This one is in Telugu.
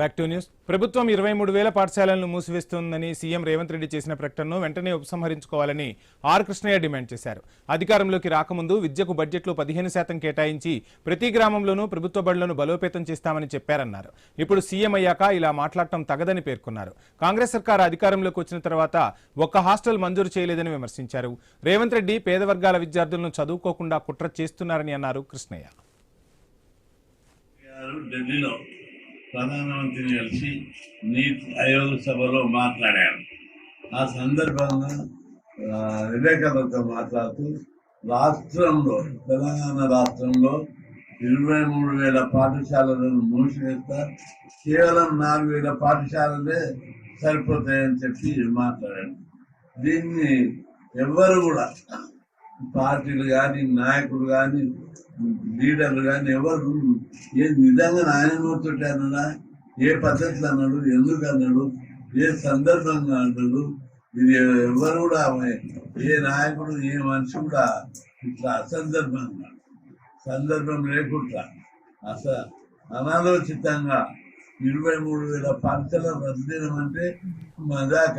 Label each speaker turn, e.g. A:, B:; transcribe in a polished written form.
A: Back to news. ప్రభుత్వం 23,000 పాఠశాలలను మూసివేస్తోందని సీఎం రేవంత్ రెడ్డి చేసిన ప్రకటనను వెంటనే ఉపసంహరించుకోవాలని ఆర్ కృష్ణయ్య డిమాండ్ చేశారు. అధికారంలోకి రాకముందు విద్యకు బడ్జెట్లో 15% కేటాయించి ప్రతి గ్రామంలోనూ ప్రభుత్వ బడులను బలోపేతం చేస్తామని చెప్పారన్నారు. ఇప్పుడు సీఎం అయ్యాక ఇలా మాట్లాడటం తగదని పేర్కొన్నారు. కాంగ్రెస్ సర్కార్ అధికారంలోకి వచ్చిన తర్వాత ఒక్క హాస్టల్ మంజూరు చేయలేదని విమర్శించారు. రేవంత్ రెడ్డి పేద వర్గాల విద్యార్థులను చదువుకోకుండా కుట్ర చేస్తున్నారని అన్నారు కృష్ణయ్య.
B: ప్రధానమంత్రిని కలిసి నీతి ఆయోగ్ సభలో మాట్లాడారు. ఆ సందర్భంగా విలేకరులతో మాట్లాడుతూ రాష్ట్రంలో తెలంగాణ రాష్ట్రంలో 23,000 పాఠశాలలను మూసివేస్తా, కేవలం 4,000 పాఠశాలలే సరిపోతాయని చెప్పి మాట్లాడారు. దీన్ని ఎవ్వరు కూడా పార్టీలు కానీ నాయకులు కానీ లీడర్లు కానీ ఎవరు ఏ నిజంగా ఆయన నోటితోటి అన్నాడా, ఏ పద్ధతిలో అన్నాడు, ఎందుకు అన్నాడు, ఏ సందర్భంగా అన్నాడు, ఇది ఎవరు కూడా ఏ నాయకుడు ఏ మనిషి కూడా ఇట్లా సందర్భం లేకుండా అనాలోచితంగా 23,000 పాఠశాల రద్దు చేయడం అంటే మజాక.